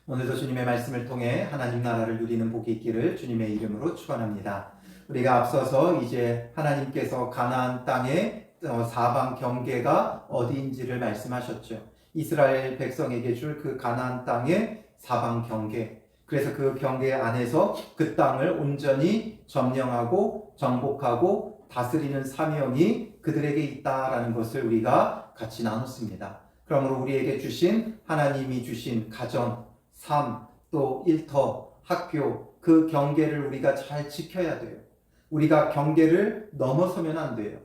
오늘도 주님의 말씀을 통해 하나님 나라를 누리는 복이 있기를 주님의 이름으로 축원합니다. 우리가 앞서서 이제 하나님께서 가나안 땅의 사방 경계가 어디인지를 말씀하셨죠. 이스라엘 백성에게 줄 그 가나안 땅의 사방 경계. 그래서 그 경계 안에서 그 땅을 온전히 점령하고 정복하고 다스리는 사명이 그들에게 있다라는 것을 우리가 같이 나눴습니다. 그러므로 우리에게 주신 하나님이 주신 가정, 삶, 또 일터, 학교, 그 경계를 우리가 잘 지켜야 돼요. 우리가 경계를 넘어서면 안 돼요.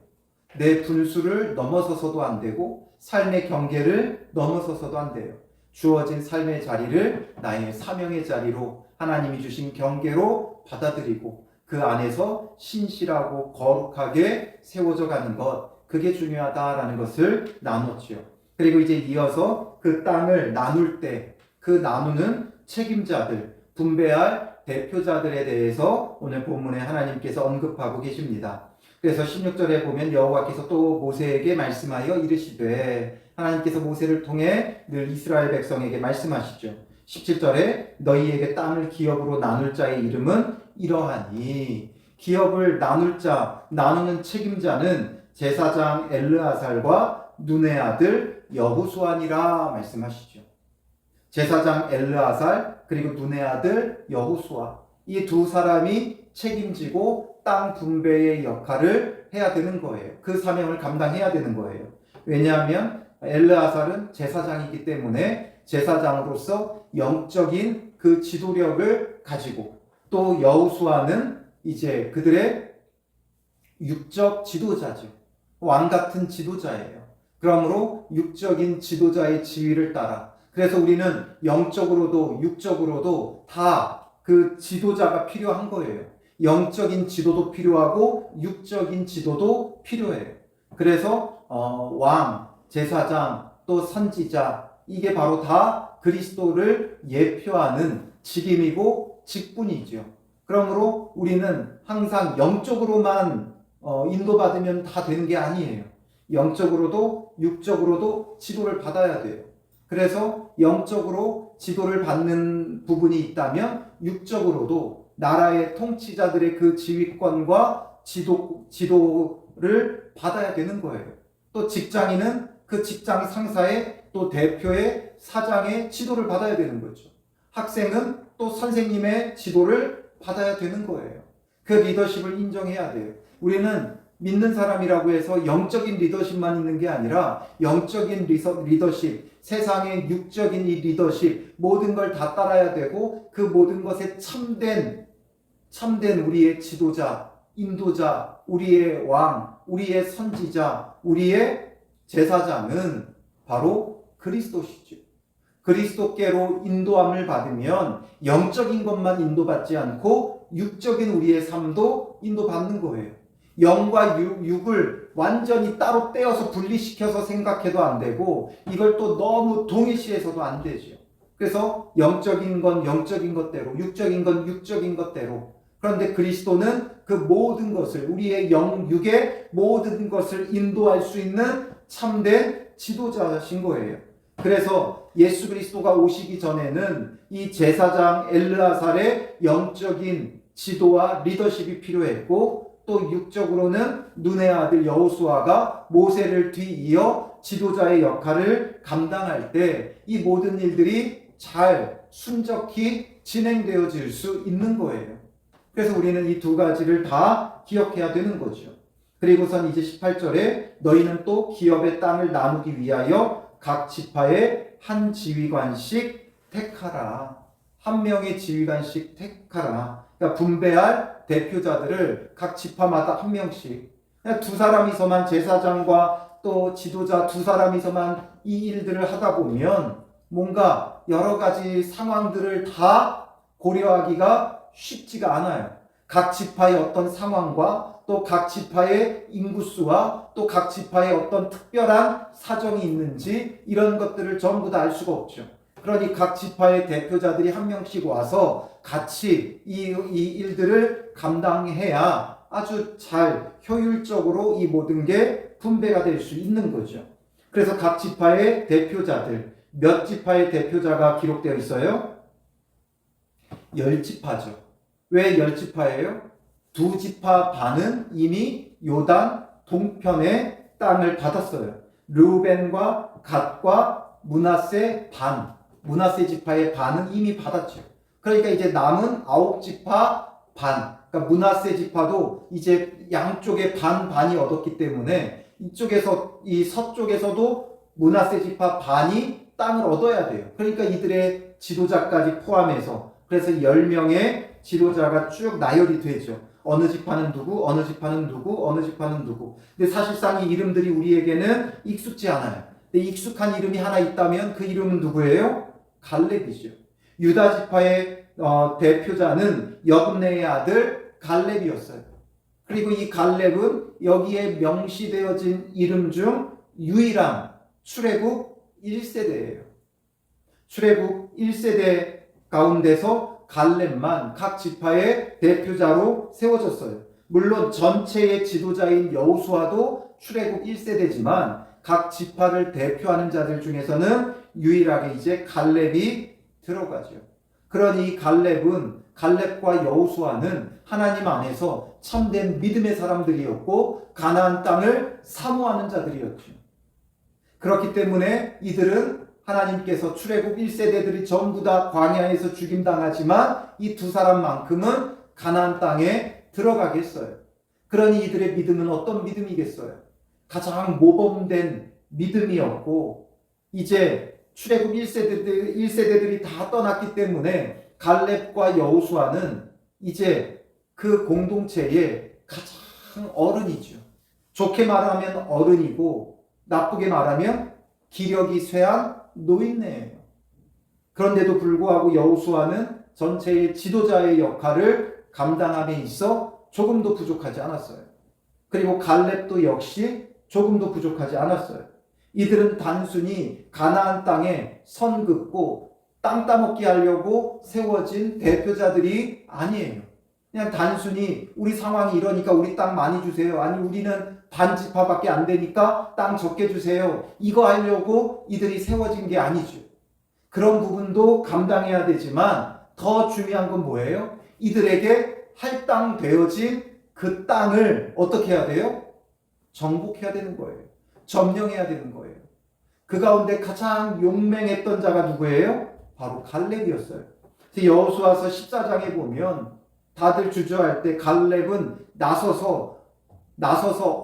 내 분수를 넘어서서도 안 되고 삶의 경계를 넘어서서도 안 돼요. 주어진 삶의 자리를 나의 사명의 자리로 하나님이 주신 경계로 받아들이고 그 안에서 신실하고 거룩하게 세워져 가는 것, 그게 중요하다라는 것을 나눴죠. 그리고 이제 이어서 그 땅을 나눌 때 그 나누는 책임자들, 분배할 대표자들에 대해서 오늘 본문에 하나님께서 언급하고 계십니다. 그래서 16절에 보면 여호와께서 또 모세에게 말씀하여 이르시되, 하나님께서 모세를 통해 늘 이스라엘 백성에게 말씀하시죠. 17절에 너희에게 땅을 기업으로 나눌 자의 이름은 이러하니, 기업을 나눌 자, 나누는 책임자는 제사장 엘르아살과 눈의 아들 여호수아니라 말씀하시죠. 제사장 엘르아살 그리고 눈의 아들 여호수아, 이 두 사람이 책임지고 땅 분배의 역할을 해야 되는 거예요. 그 사명을 감당해야 되는 거예요. 왜냐하면 엘르아살은 제사장이기 때문에 제사장으로서 영적인 그 지도력을 가지고, 또 여호수아는 이제 그들의 육적 지도자죠. 왕 같은 지도자예요. 그러므로 육적인 지도자의 지위를 따라, 그래서 우리는 영적으로도 육적으로도 다 그 지도자가 필요한 거예요. 영적인 지도도 필요하고 육적인 지도도 필요해요. 그래서 왕, 제사장, 또 선지자, 이게 바로 다 그리스도를 예표하는 직임이고 직분이죠. 그러므로 우리는 항상 영적으로만 인도받으면 다 되는 게 아니에요. 영적으로도 육적으로도 지도를 받아야 돼요. 그래서 영적으로 지도를 받는 부분이 있다면 육적으로도 나라의 통치자들의 그 지휘권과 지도를 받아야 되는 거예요. 또 직장인은 그 직장 상사의, 또 대표의, 사장의 지도를 받아야 되는 거죠. 학생은 또 선생님의 지도를 받아야 되는 거예요. 그 리더십을 인정해야 돼요. 우리는 믿는 사람이라고 해서 영적인 리더십만 있는 게 아니라 영적인 리더십, 세상의 육적인 이 리더십, 모든 걸 다 따라야 되고, 그 모든 것에 참된 우리의 지도자, 인도자, 우리의 왕, 우리의 선지자, 우리의 제사장은 바로 그리스도시죠. 그리스도께로 인도함을 받으면 영적인 것만 인도받지 않고 육적인 우리의 삶도 인도받는 거예요. 영과 육을 완전히 따로 떼어서 분리시켜서 생각해도 안 되고, 이걸 또 너무 동일시해서도 안 되죠. 그래서 영적인 건 영적인 것대로, 육적인 건 육적인 것대로. 그런데 그리스도는 그 모든 것을, 우리의 영육의 모든 것을 인도할 수 있는 참된 지도자신 거예요. 그래서 예수 그리스도가 오시기 전에는 이 제사장 엘르아살의 영적인 지도와 리더십이 필요했고, 또 육적으로는 눈의 아들 여호수아가 모세를 뒤이어 지도자의 역할을 감당할 때 이 모든 일들이 잘 순적히 진행되어질 수 있는 거예요. 그래서 우리는 이 두 가지를 다 기억해야 되는 거죠. 그리고선 이제 18절에 너희는 또 기업의 땅을 나누기 위하여 각 지파에 한 지휘관씩 택하라. 한 명의 지휘관씩 택하라. 그러니까 분배할 대표자들을 각 지파마다 한 명씩, 그냥 두 사람이서만, 제사장과 또 지도자 두 사람이서만 이 일들을 하다 보면 뭔가 여러 가지 상황들을 다 고려하기가 쉽지가 않아요. 각 지파의 어떤 상황과 또 각 지파의 인구수와 또 각 지파의 어떤 특별한 사정이 있는지, 이런 것들을 전부 다 알 수가 없죠. 그러니 각 지파의 대표자들이 한 명씩 와서 같이 이 일들을 감당해야 아주 잘 효율적으로 이 모든 게 분배가 될 수 있는 거죠. 그래서 각 지파의 대표자들, 몇 지파의 대표자가 기록되어 있어요? 열 지파죠. 왜 열 지파예요? 두 지파 반은 이미 요단 동편의 땅을 받았어요. 르우벤과 갓과 므낫세 반, 므낫세 지파의 반은 이미 받았죠. 그러니까 이제 남은 9지파 반, 그러니까 므낫세 지파도 이제 양쪽에 반이 얻었기 때문에 이쪽에서 이 서쪽에서도 므낫세 지파 반이 땅을 얻어야 돼요. 그러니까 이들의 지도자까지 포함해서 그래서 10명의 지도자가 쭉 나열이 되죠. 어느 지파는 누구, 어느 지파는 누구, 어느 지파는 누구. 근데 사실상 이 이름들이 우리에게는 익숙지 않아요. 근데 익숙한 이름이 하나 있다면 그 이름은 누구예요? 갈렙이죠. 유다 지파의 대표자는 여분네의 아들 갈렙이었어요. 그리고 이 갈렙은 여기에 명시되어진 이름 중 유일한 출애굽 1세대예요. 출애굽 1세대 가운데서 갈렙만 각 지파의 대표자로 세워졌어요. 물론 전체의 지도자인 여호수아도 출애굽 1세대지만 각 지파를 대표하는 자들 중에서는 유일하게 이제 갈렙이 들어가죠. 그러니 갈렙과 여호수아는 하나님 안에서 참된 믿음의 사람들이었고 가나안 땅을 사모하는 자들이었죠. 그렇기 때문에 이들은 하나님께서 출애굽 1세대들이 전부 다 광야에서 죽임당하지만 이 두 사람만큼은 가나안 땅에 들어가게 했어요. 그러니 이들의 믿음은 어떤 믿음이겠어요? 가장 모범된 믿음이었고 이제 출애굽 1세대들이 다 떠났기 때문에 갈렙과 여호수아는 이제 그 공동체의 가장 어른이죠. 좋게 말하면 어른이고 나쁘게 말하면 기력이 쇠한 노인네예요. 그런데도 불구하고 여호수아는 전체의 지도자의 역할을 감당함에 있어 조금도 부족하지 않았어요. 그리고 갈렙도 역시 조금도 부족하지 않았어요. 이들은 단순히 가나안 땅에 선 긋고 땅 따먹기 하려고 세워진 대표자들이 아니에요. 그냥 단순히 우리 상황이 이러니까 우리 땅 많이 주세요. 아니 우리는 반지파밖에 안 되니까 땅 적게 주세요. 이거 하려고 이들이 세워진 게 아니죠. 그런 부분도 감당해야 되지만 더 중요한 건 뭐예요? 이들에게 할당되어진 그 땅을 어떻게 해야 돼요? 정복해야 되는 거예요. 점령해야 되는 거예요. 그 가운데 가장 용맹했던 자가 누구예요? 바로 갈렙이었어요. 여호수아서 14장에 보면 다들 주저할 때 갈렙은 나서서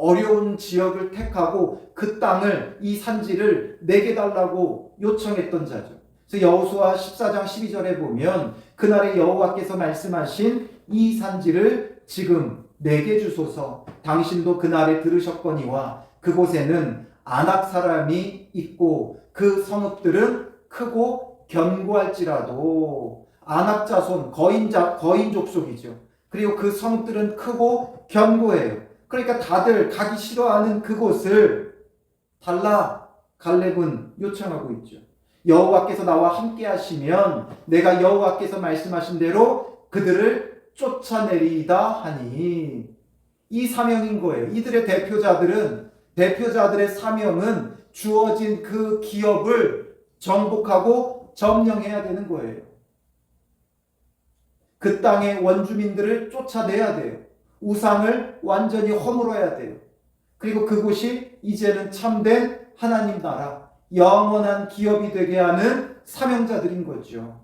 어려운 지역을 택하고 그 땅을 이 산지를 내게 달라고 요청했던 자죠. 그래서 여호수아 14장 12절에 보면 그날에 여호와께서 말씀하신 이 산지를 지금 내게 주소서. 당신도 그날에 들으셨거니와 그곳에는 아낙 사람이 있고 그 성읍들은 크고 견고할지라도 아낙 자손 거인 족속이죠. 그리고 그 성읍들은 크고 견고해요. 그러니까 다들 가기 싫어하는 그곳을 달라 갈렙은 요청하고 있죠. 여호와께서 나와 함께 하시면 내가 여호와께서 말씀하신 대로 그들을 쫓아내리이다 하니 이 사명인 거예요. 이들의 대표자들의 사명은 주어진 그 기업을 정복하고 점령해야 되는 거예요. 그 땅의 원주민들을 쫓아내야 돼요. 우상을 완전히 허물어야 돼요. 그리고 그곳이 이제는 참된 하나님 나라, 영원한 기업이 되게 하는 사명자들인 거죠.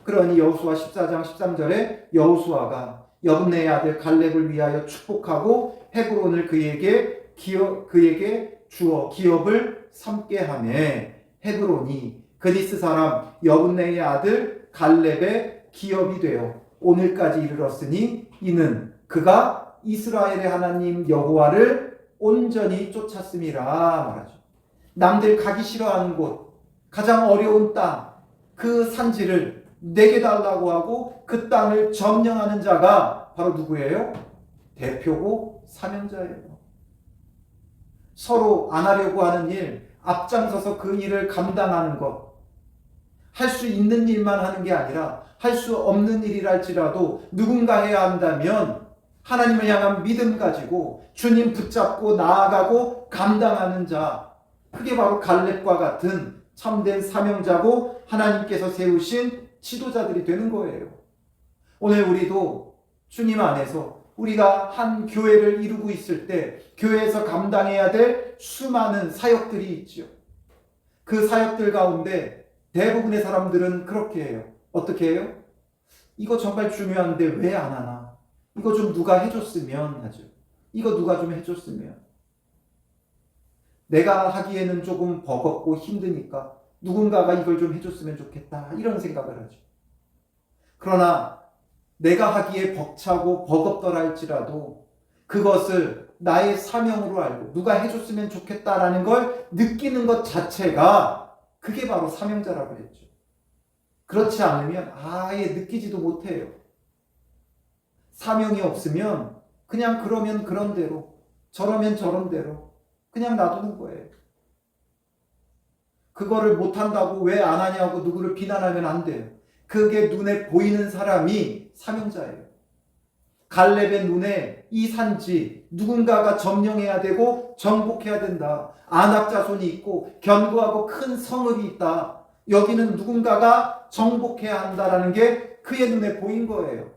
그러니 여호수아 14장 13절에 여호수아가 여분네의 아들 갈렙을 위하여 축복하고 헤브론을 그에게 주어 기업을 삼게 하며 헤브론이 그니스 사람 여분네의 아들 갈렙의 기업이 되어 오늘까지 이르렀으니 이는 그가 이스라엘의 하나님 여호와를 온전히 쫓았음이라 말하죠. 남들 가기 싫어하는 곳, 가장 어려운 땅, 그 산지를 내게 달라고 하고 그 땅을 점령하는 자가 바로 누구예요? 대표고 사명자예요. 서로 안 하려고 하는 일, 앞장서서 그 일을 감당하는 것, 할 수 있는 일만 하는 게 아니라 할 수 없는 일이랄지라도 누군가 해야 한다면 하나님을 향한 믿음 가지고 주님 붙잡고 나아가고 감당하는 자, 그게 바로 갈렙과 같은 참된 사명자고 하나님께서 세우신 지도자들이 되는 거예요. 오늘 우리도 주님 안에서 우리가 한 교회를 이루고 있을 때 교회에서 감당해야 될 수많은 사역들이 있죠. 그 사역들 가운데 대부분의 사람들은 그렇게 해요. 어떻게 해요? 이거 정말 중요한데 왜 안 하나? 이거 좀 누가 해줬으면 하죠. 이거 누가 좀 해줬으면. 내가 하기에는 조금 버겁고 힘드니까 누군가가 이걸 좀 해줬으면 좋겠다. 이런 생각을 하죠. 그러나 내가 하기에 벅차고 버겁더라 할지라도 그것을 나의 사명으로 알고 누가 해줬으면 좋겠다라는 걸 느끼는 것 자체가 그게 바로 사명자라고 했죠. 그렇지 않으면 아예 느끼지도 못해요. 사명이 없으면 그냥 그러면 그런 대로 저러면 저런 대로 그냥 놔두는 거예요. 그거를 못한다고 왜 안 하냐고 누구를 비난하면 안 돼요. 그게 눈에 보이는 사람이 사명자예요. 갈렙의 눈에 이 산지 누군가가 점령해야 되고 정복해야 된다. 아낙 자손이 있고 견고하고 큰 성읍이 있다. 여기는 누군가가 정복해야 한다라는 게 그의 눈에 보인 거예요.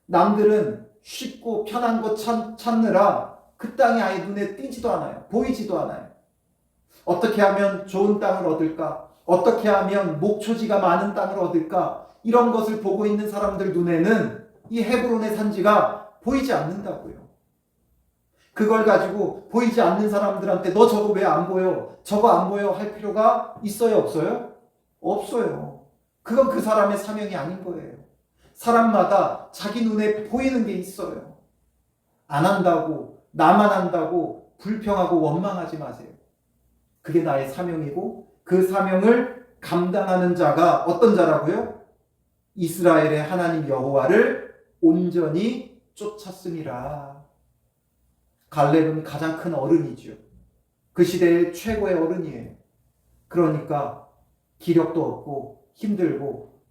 남들은 쉽고 편한 것 찾느라 그 땅이 아예 눈에 띄지도 않아요. 보이지도 않아요. 어떻게 하면 좋은 땅을 얻을까? 어떻게 하면 목초지가 많은 땅을 얻을까? 이런 것을 보고 있는 사람들 눈에는 이 헤브론의 산지가 보이지 않는다고요. 그걸 가지고 보이지 않는 사람들한테 너 저거 왜 안 보여? 저거 안 보여? 할 필요가 있어요? 없어요? 없어요. 그건 그 사람의 사명이 아닌 거예요. 사람마다 자기 눈에 보이는 게 있어요. 안 한다고, 나만 한다고 불평하고 원망하지 마세요. 그게 나의 사명이고 그 사명을 감당하는 자가 어떤 자라고요? 이스라엘의 하나님 여호와를 온전히 쫓았음이라. 갈렙은 가장 큰 어른이죠. 그 시대의 최고의 어른이에요. 그러니까 기력도 없고 힘들고,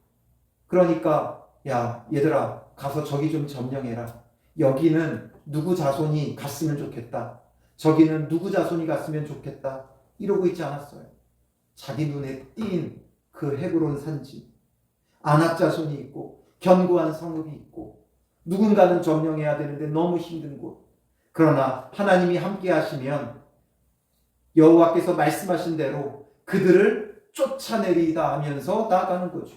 그러니까 야 얘들아 가서 저기 좀 점령해라. 여기는 누구 자손이 갔으면 좋겠다. 저기는 누구 자손이 갔으면 좋겠다. 이러고 있지 않았어요. 자기 눈에 띈 그 헤브론 산지, 아낙 자손이 있고 견고한 성읍이 있고 누군가는 점령해야 되는데 너무 힘든 곳. 그러나 하나님이 함께 하시면 여호와께서 말씀하신 대로 그들을 쫓아내리다 하면서 나아가는 거죠.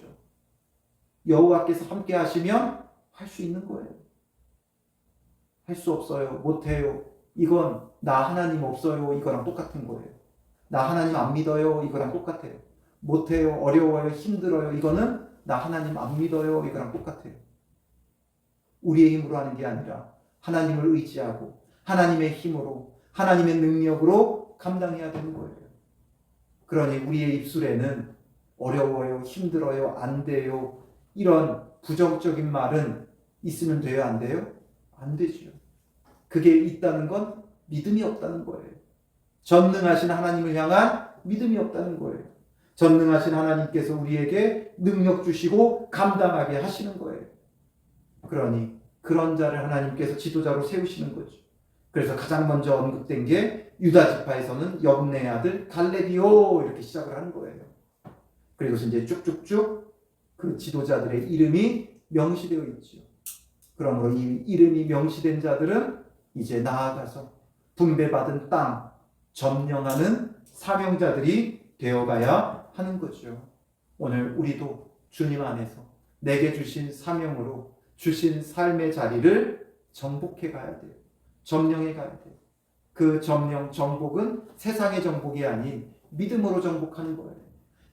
여호와께서 함께 하시면 할 수 있는 거예요. 할 수 없어요. 못해요. 이건 나 하나님 없어요. 이거랑 똑같은 거예요. 나 하나님 안 믿어요. 이거랑 똑같아요. 못해요. 어려워요. 힘들어요. 이거는 나 하나님 안 믿어요. 이거랑 똑같아요. 우리의 힘으로 하는 게 아니라 하나님을 의지하고 하나님의 힘으로 하나님의 능력으로 감당해야 되는 거예요. 그러니 우리의 입술에는 어려워요. 힘들어요. 안 돼요. 이런 부정적인 말은 있으면 돼요? 안 돼요? 안 되죠. 그게 있다는 건 믿음이 없다는 거예요. 전능하신 하나님을 향한 믿음이 없다는 거예요. 전능하신 하나님께서 우리에게 능력 주시고 감당하게 하시는 거예요. 그러니 그런 자를 하나님께서 지도자로 세우시는 거죠. 그래서 가장 먼저 언급된 게 유다 지파에서는 엽네의 아들 갈렙이요 이렇게 시작을 하는 거예요. 그리고 이제 쭉쭉쭉 그 지도자들의 이름이 명시되어 있죠. 그러므로 이 이름이 명시된 자들은 이제 나아가서 분배받은 땅 점령하는 사명자들이 되어가야 하는 거죠. 오늘 우리도 주님 안에서 내게 주신 사명으로 주신 삶의 자리를 정복해 가야 돼요. 점령해 가야 돼요. 그 점령, 정복은 세상의 정복이 아닌 믿음으로 정복하는 거예요.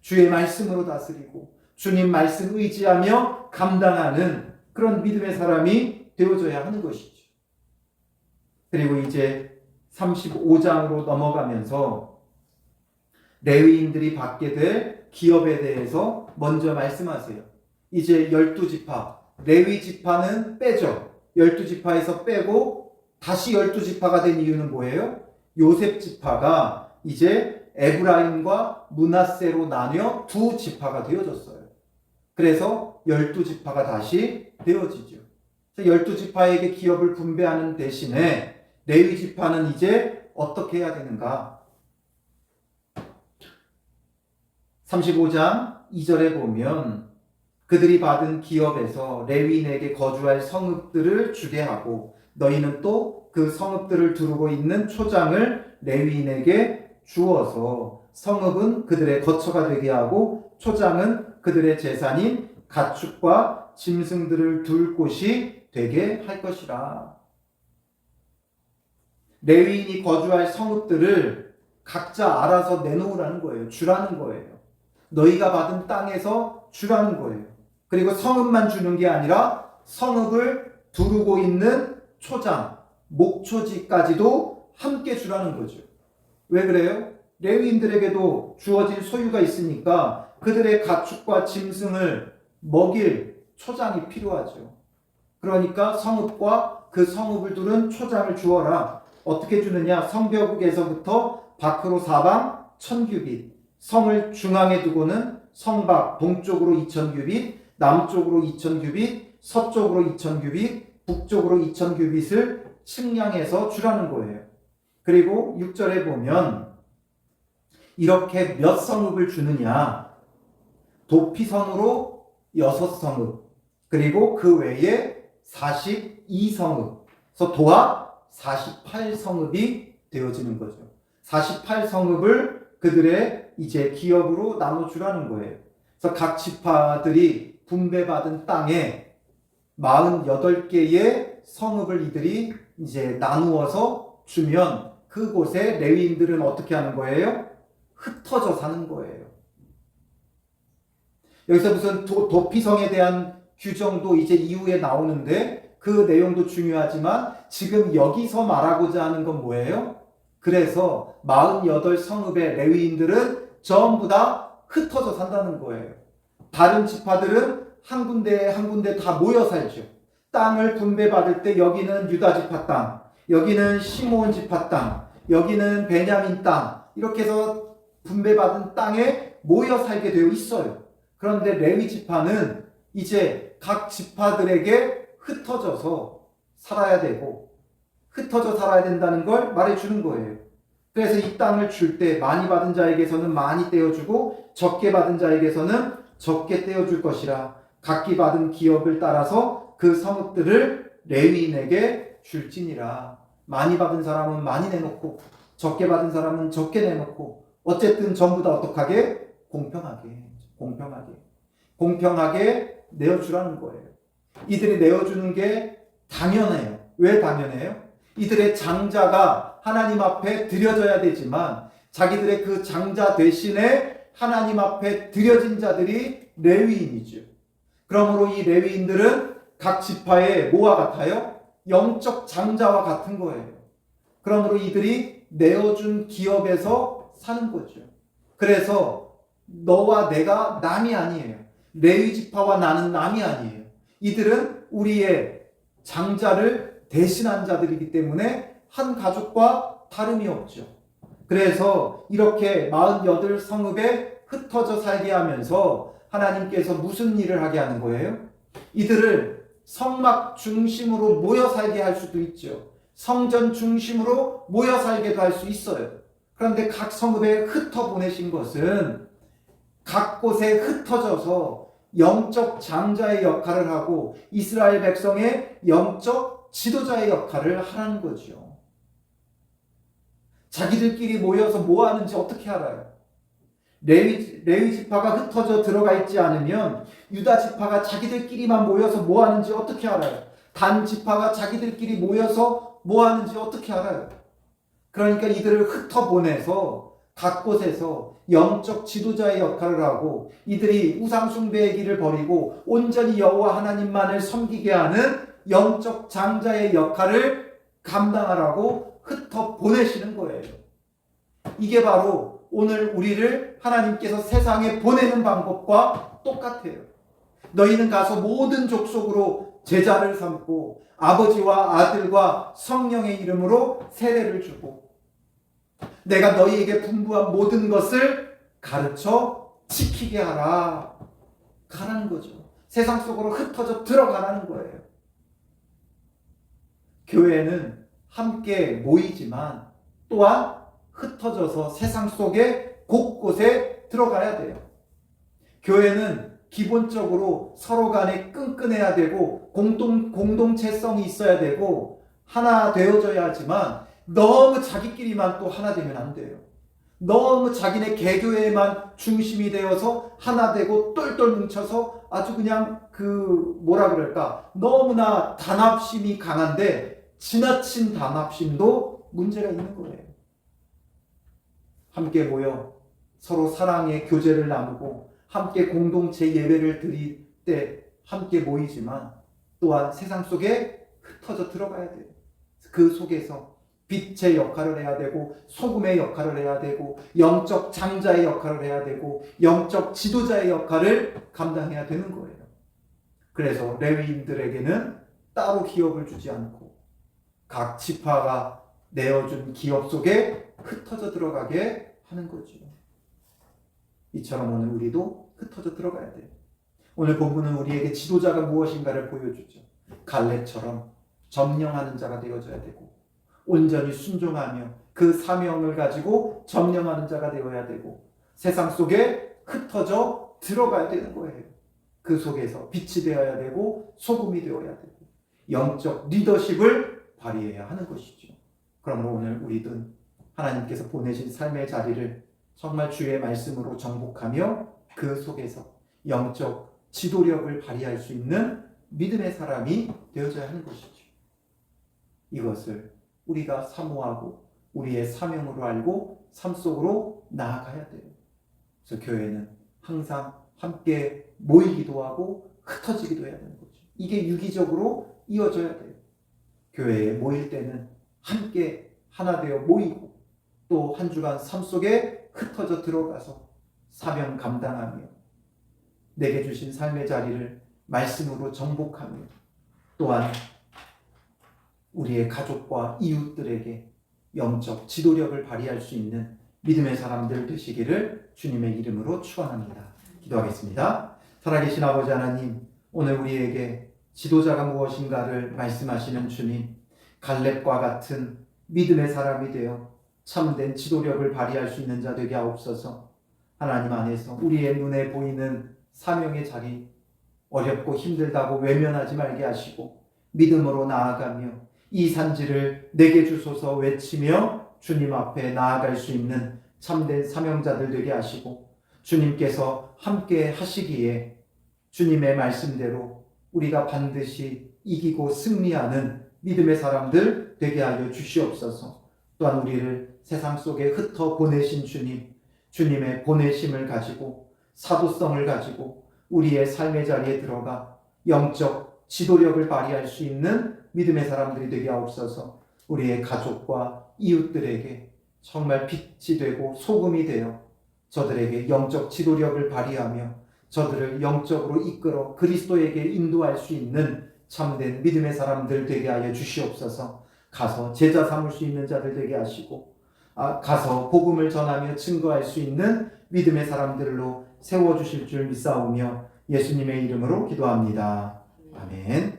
주의 말씀으로 다스리고 주님 말씀 의지하며 감당하는 그런 믿음의 사람이 되어줘야 하는 것이죠. 그리고 이제 35장으로 넘어가면서 레위인들이 받게 될 기업에 대해서 먼저 말씀하세요. 이제 12지파, 레위 지파는 빼죠. 12지파에서 빼고 다시 12지파가 된 이유는 뭐예요? 요셉 지파가 이제 에브라임과 므낫세로 나뉘어 두 지파가 되어졌어요. 그래서 12지파가 다시 되어지죠. 12지파에게 기업을 분배하는 대신에 레위 지파는 이제 어떻게 해야 되는가? 35장 2절에 보면 그들이 받은 기업에서 레위인에게 거주할 성읍들을 주게 하고 너희는 또 그 성읍들을 두르고 있는 초장을 레위인에게 주어서 성읍은 그들의 거처가 되게 하고 초장은 그들의 재산인 가축과 짐승들을 둘 곳이 되게 할 것이라. 레위인이 거주할 성읍들을 각자 알아서 내놓으라는 거예요. 주라는 거예요. 너희가 받은 땅에서 주라는 거예요. 그리고 성읍만 주는 게 아니라 성읍을 두르고 있는 초장, 목초지까지도 함께 주라는 거죠. 왜 그래요? 레위인들에게도 주어진 소유가 있으니까 그들의 가축과 짐승을 먹일 초장이 필요하죠. 그러니까 성읍과 그 성읍을 두른 초장을 주어라. 어떻게 주느냐? 성벽에서부터 밖으로 사방 1000규빗, 성을 중앙에 두고는 성밖 동쪽으로 2000규빗, 남쪽으로 2000규빗, 서쪽으로 2000규빗, 북쪽으로 2000규빗을 측량해서 주라는 거예요. 그리고 6절에 보면 이렇게 몇 성읍을 주느냐? 도피성으로 6성읍, 그리고 그 외에 42성읍, 그래서 도합 48성읍이 되어지는 거죠. 48성읍을 그들의 이제 기업으로 나눠주라는 거예요. 그래서 각 지파들이 분배받은 땅에 48개의 성읍을 이들이 이제 나누어서 주면 그곳에 레위인들은 어떻게 하는 거예요? 흩어져 사는 거예요. 여기서 무슨 도피성에 대한 규정도 이제 이후에 나오는데 그 내용도 중요하지만 지금 여기서 말하고자 하는 건 뭐예요? 그래서 48성읍의 레위인들은 전부 다 흩어져 산다는 거예요. 다른 지파들은 한 군데 한 군데 다 모여 살죠. 땅을 분배받을 때 여기는 유다 지파 땅, 여기는 시므온 지파 땅, 여기는 베냐민 땅, 이렇게 해서 분배받은 땅에 모여 살게 되어 있어요. 그런데 레위 지파는 이제 각 지파들에게 흩어져서 살아야 되고 흩어져 살아야 된다는 걸 말해주는 거예요. 그래서 이 땅을 줄 때 많이 받은 자에게서는 많이 떼어주고 적게 받은 자에게서는 적게 떼어줄 것이라. 각기 받은 기업을 따라서 그 성읍들을 레위인에게 줄지니라. 많이 받은 사람은 많이 내놓고 적게 받은 사람은 적게 내놓고 어쨌든 전부 다 어떡하게? 공평하게 내어주라는 거예요. 이들이 내어주는 게 당연해요. 왜 당연해요? 이들의 장자가 하나님 앞에 드려져야 되지만 자기들의 그 장자 대신에 하나님 앞에 드려진 자들이 레위인이죠. 그러므로 이 레위인들은 각 지파의 뭐와 같아요? 영적 장자와 같은 거예요. 그러므로 이들이 내어준 기업에서 사는 거죠. 그래서 너와 내가 남이 아니에요. 레위 지파와 나는 남이 아니에요. 이들은 우리의 장자를 대신한 자들이기 때문에 한 가족과 다름이 없죠. 그래서 이렇게 48성읍에 흩어져 살게 하면서 하나님께서 무슨 일을 하게 하는 거예요? 이들을 성막 중심으로 모여 살게 할 수도 있죠. 성전 중심으로 모여 살게도 할 수 있어요. 그런데 각 성읍에 흩어 보내신 것은 각 곳에 흩어져서 영적 장자의 역할을 하고 이스라엘 백성의 영적 지도자의 역할을 하라는 거죠. 자기들끼리 모여서 뭐 하는지 어떻게 알아요? 레위 지파가 흩어져 들어가 있지 않으면 유다 지파가 자기들끼리만 모여서 뭐 하는지 어떻게 알아요? 단 지파가 자기들끼리 모여서 뭐 하는지 어떻게 알아요? 그러니까 이들을 흩어보내서 각 곳에서 영적 지도자의 역할을 하고 이들이 우상숭배의 길을 버리고 온전히 여호와 하나님만을 섬기게 하는 영적 장자의 역할을 감당하라고 흩어보내시는 거예요. 이게 바로 오늘 우리를 하나님께서 세상에 보내는 방법과 똑같아요. 너희는 가서 모든 족속으로 제자를 삼고 아버지와 아들과 성령의 이름으로 세례를 주고 내가 너희에게 분부한 모든 것을 가르쳐 지키게 하라. 가라는 거죠. 세상 속으로 흩어져 들어가라는 거예요. 교회는 함께 모이지만 또한 흩어져서 세상 속에 곳곳에 들어가야 돼요. 교회는 기본적으로 서로 간에 끈끈해야 되고 공동체성이 있어야 되고 하나 되어져야 하지만 너무 자기끼리만 또 하나 되면 안 돼요. 너무 자기네 개교에만 중심이 되어서 하나 되고 똘똘 뭉쳐서 아주 그냥 뭐라 그럴까, 너무나 단합심이 강한데 지나친 단합심도 문제가 있는 거예요. 함께 모여 서로 사랑의 교제를 나누고 함께 공동체 예배를 드릴 때 함께 모이지만 또한 세상 속에 흩어져 들어가야 돼요. 그 속에서 빛의 역할을 해야 되고 소금의 역할을 해야 되고 영적 장자의 역할을 해야 되고 영적 지도자의 역할을 감당해야 되는 거예요. 그래서 레위인들에게는 따로 기업을 주지 않고 각 지파가 내어준 기업 속에 흩어져 들어가게 하는 거죠. 이처럼 오늘 우리도 흩어져 들어가야 돼요. 오늘 본문은 우리에게 지도자가 무엇인가를 보여주죠. 갈렙처럼 점령하는 자가 되어져야 되고 온전히 순종하며 그 사명을 가지고 점령하는 자가 되어야 되고 세상 속에 흩어져 들어가야 되는 거예요. 그 속에서 빛이 되어야 되고 소금이 되어야 되고 영적 리더십을 발휘해야 하는 것이죠. 그러므로 오늘 우리는 하나님께서 보내신 삶의 자리를 정말 주의 말씀으로 정복하며 그 속에서 영적 지도력을 발휘할 수 있는 믿음의 사람이 되어져야 하는 것이죠. 이것을 우리가 사모하고 우리의 사명으로 알고 삶 속으로 나아가야 돼요. 그래서 교회는 항상 함께 모이기도 하고 흩어지기도 해야 되는 거죠. 이게 유기적으로 이어져야 돼요. 교회에 모일 때는 함께 하나 되어 모이고 또 한 주간 삶 속에 흩어져 들어가서 사명 감당하며 내게 주신 삶의 자리를 말씀으로 정복하며 또한 우리의 가족과 이웃들에게 영적 지도력을 발휘할 수 있는 믿음의 사람들 되시기를 주님의 이름으로 축원합니다. 기도하겠습니다. 살아계신 아버지 하나님, 오늘 우리에게 지도자가 무엇인가를 말씀하시는 주님, 갈렙과 같은 믿음의 사람이 되어 참된 지도력을 발휘할 수 있는 자 되게 하옵소서. 하나님 안에서 우리의 눈에 보이는 사명의 자리, 어렵고 힘들다고 외면하지 말게 하시고 믿음으로 나아가며 이 산지를 내게 주소서 외치며 주님 앞에 나아갈 수 있는 참된 사명자들 되게 하시고 주님께서 함께 하시기에 주님의 말씀대로 우리가 반드시 이기고 승리하는 믿음의 사람들 되게 하여 주시옵소서. 또한 우리를 세상 속에 흩어 보내신 주님, 주님의 보내심을 가지고 사도성을 가지고 우리의 삶의 자리에 들어가 영적 지도력을 발휘할 수 있는 믿음의 사람들이 되게 하옵소서. 우리의 가족과 이웃들에게 정말 빛이 되고 소금이 되어 저들에게 영적 지도력을 발휘하며 저들을 영적으로 이끌어 그리스도에게 인도할 수 있는 참된 믿음의 사람들 되게 하여 주시옵소서. 가서 제자 삼을 수 있는 자들 되게 하시고 가서 복음을 전하며 증거할 수 있는 믿음의 사람들로 세워주실 줄 믿사오며 예수님의 이름으로 기도합니다. 아멘.